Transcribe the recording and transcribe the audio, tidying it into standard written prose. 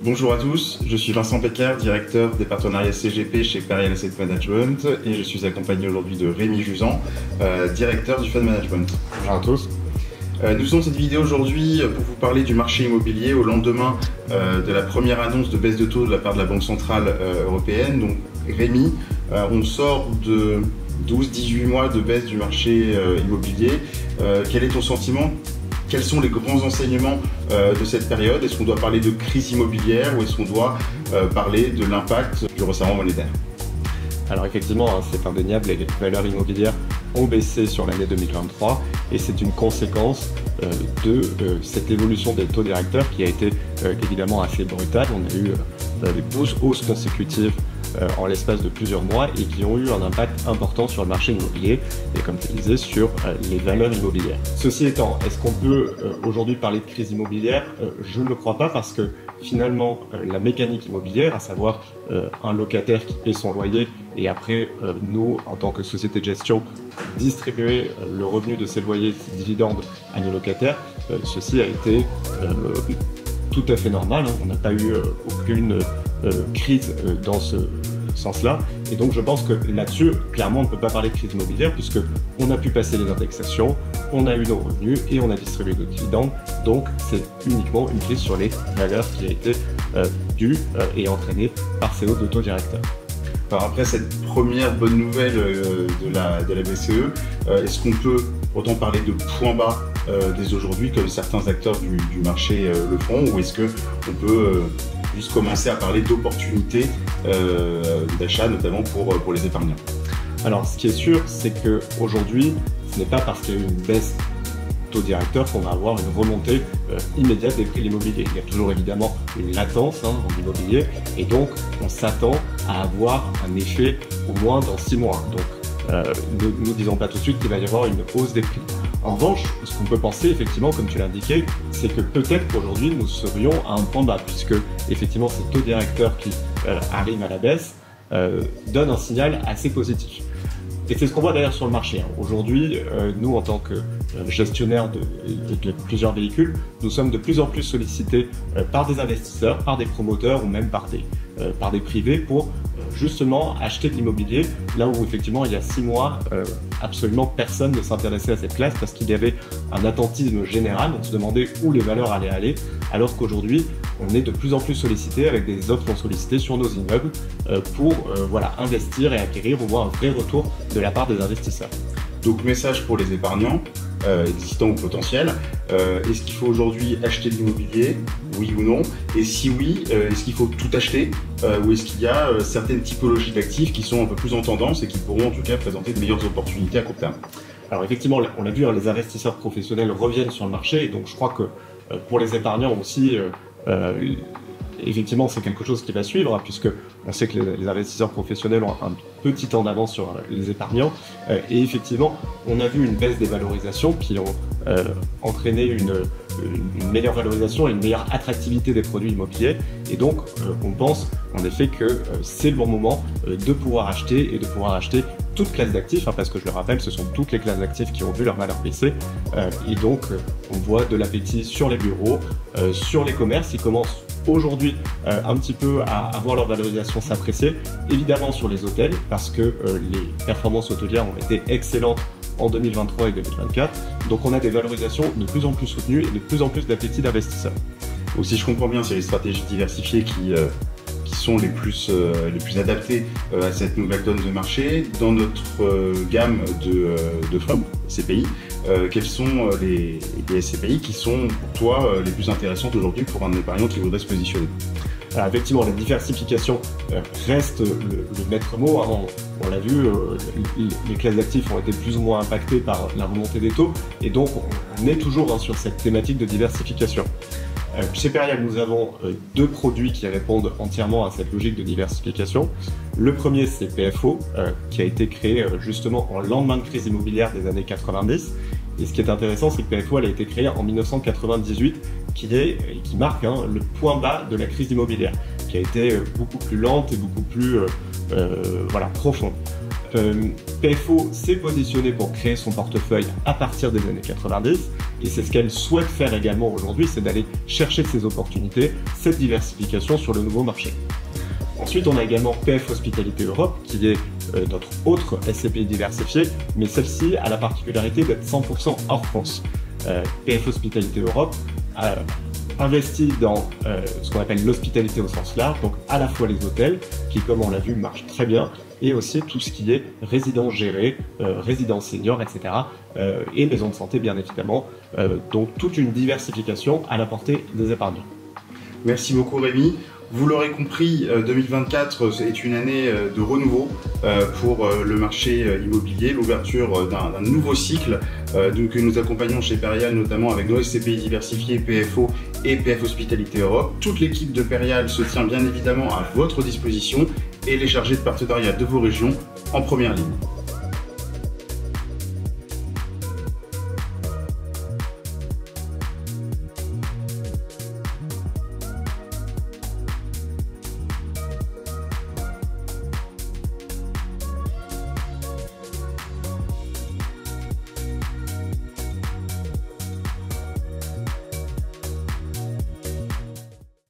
Bonjour à tous, je suis Vincent Becker, directeur des partenariats CGP chez Perial Asset Management et je suis accompagné aujourd'hui de Rémi Jusant, directeur du Fund Management. Bonjour à tous. Nous faisons cette vidéo aujourd'hui pour vous parler du marché immobilier au lendemain de la première annonce de baisse de taux de la part de la Banque Centrale Européenne. Donc Rémi, on sort de 12-18 mois de baisse du marché immobilier. Quel est ton sentiment ? Quels sont les grands enseignements de cette période? Est-ce qu'on doit parler de crise immobilière ou est-ce qu'on doit parler de l'impact du resserrement monétaire? Alors effectivement, c'est indéniable, les valeurs immobilières ont baissé sur l'année 2023 et c'est une conséquence de cette évolution des taux directeurs qui a été évidemment assez brutale. On a eu des hausses consécutives en l'espace de plusieurs mois et qui ont eu un impact important sur le marché immobilier et comme tu disais sur les valeurs immobilières. Ceci étant, est-ce qu'on peut aujourd'hui parler de crise immobilière? Je ne le crois pas parce que finalement la mécanique immobilière, à savoir un locataire qui paie son loyer et après nous en tant que société de gestion distribuer le revenu de ses loyers, ses dividendes à nos locataires, ceci a été tout à fait normal, hein. On n'a pas eu aucune crise dans ce sens-là. Et donc je pense que là-dessus, clairement, on ne peut pas parler de crise immobilière puisque on a pu passer les indexations, on a eu nos revenus et on a distribué nos dividendes. Donc c'est uniquement une crise sur les valeurs qui a été due et entraînée par ces hausses de taux directeurs. Alors après cette première bonne nouvelle de la BCE, est-ce qu'on peut autant parler de point bas dès aujourd'hui comme certains acteurs du marché le font, ou est-ce qu'on peut juste commencer à parler d'opportunités d'achat, notamment pour les épargnants? Alors ce qui est sûr, c'est qu'aujourd'hui, ce n'est pas parce qu'il y a eu une baisse taux directeur qu'on va avoir une remontée immédiate des prix de l'immobilier. Il y a toujours évidemment une latence en immobilier et donc on s'attend à avoir un effet au moins dans 6 mois. Donc ne disons pas tout de suite qu'il va y avoir une hausse des prix. En revanche, ce qu'on peut penser effectivement, comme tu l'as indiqué, c'est que peut-être qu'aujourd'hui nous serions à un point bas puisque effectivement ces taux directeurs qui arrivent à la baisse donnent un signal assez positif. Et c'est ce qu'on voit d'ailleurs sur le marché. Aujourd'hui, nous, en tant que gestionnaires de plusieurs véhicules, nous sommes de plus en plus sollicités par des investisseurs, par des promoteurs ou même par des privés pour justement acheter de l'immobilier, là où effectivement il y a 6 mois, absolument personne ne s'intéressait à cette classe parce qu'il y avait un attentisme général, on se demandait où les valeurs allaient aller, alors qu'aujourd'hui, on est de plus en plus sollicité avec des offres non sollicitées sur nos immeubles pour investir et acquérir ou voir un vrai retour de la part des investisseurs. Donc message pour les épargnants, existants ou potentiels, est-ce qu'il faut aujourd'hui acheter de l'immobilier, oui ou non? Et si oui, est-ce qu'il faut tout acheter ou est-ce qu'il y a certaines typologies d'actifs qui sont un peu plus en tendance et qui pourront en tout cas présenter de meilleures opportunités à court terme? Alors effectivement, on l'a vu, les investisseurs professionnels reviennent sur le marché et donc je crois que pour les épargnants aussi, effectivement, c'est quelque chose qui va suivre, puisque on sait que les investisseurs professionnels ont un petit temps d'avance sur les épargnants. Et effectivement, on a vu une baisse des valorisations qui ont entraîné une meilleure valorisation et une meilleure attractivité des produits immobiliers. Et donc, on pense en effet que c'est le bon moment de pouvoir acheter et de pouvoir acheter toute classe d'actifs, parce que je le rappelle, ce sont toutes les classes d'actifs qui ont vu leur valeur baisser. Et donc, on voit de l'appétit sur les bureaux, sur les commerces, ils commencent aujourd'hui un petit peu à voir leur valorisation s'apprécier, évidemment sur les hôtels parce que les performances hôtelières ont été excellentes en 2023 et 2024, donc on a des valorisations de plus en plus soutenues et de plus en plus d'appétit d'investisseurs. Donc si je comprends bien, c'est les stratégies diversifiées qui sont les plus adaptées à cette nouvelle donne de marché. Dans notre gamme de fonds SCPI, quels sont les SCPI qui sont pour toi les plus intéressantes aujourd'hui pour un épargnant qui voudrait se positionner? Alors effectivement, la diversification reste le maître mot. On l'a vu, les classes d'actifs ont été plus ou moins impactées par la remontée des taux et donc on est toujours sur cette thématique de diversification. Chez Perial, nous avons 2 produits qui répondent entièrement à cette logique de diversification. Le premier, c'est PFO, qui a été créé justement en lendemain de crise immobilière des années 90. Et ce qui est intéressant, c'est que PFO elle a été créée en 1998, qui marque le point bas de la crise immobilière, qui a été beaucoup plus lente et beaucoup plus profonde. PFO s'est positionné pour créer son portefeuille à partir des années 90 et c'est ce qu'elle souhaite faire également aujourd'hui, c'est d'aller chercher ces opportunités, cette diversification sur le nouveau marché. Ensuite, on a également PF Hospitalité Europe qui est notre autre SCPI diversifié, mais celle-ci a la particularité d'être 100% hors France. PF Hospitalité Europe a investi dans ce qu'on appelle l'hospitalité au sens large, donc à la fois les hôtels, qui comme on l'a vu marchent très bien, et aussi tout ce qui est résidence gérée, résidence senior, etc. Et maison de santé bien évidemment, donc toute une diversification à la portée des épargnants. Merci beaucoup Rémi. Vous l'aurez compris, 2024 est une année de renouveau pour le marché immobilier, l'ouverture d'un nouveau cycle que nous accompagnons chez Perial, notamment avec nos SCPI diversifiés, PFO et PF Hospitalité Europe. Toute l'équipe de Perial se tient bien évidemment à votre disposition et les chargés de partenariat de vos régions en première ligne.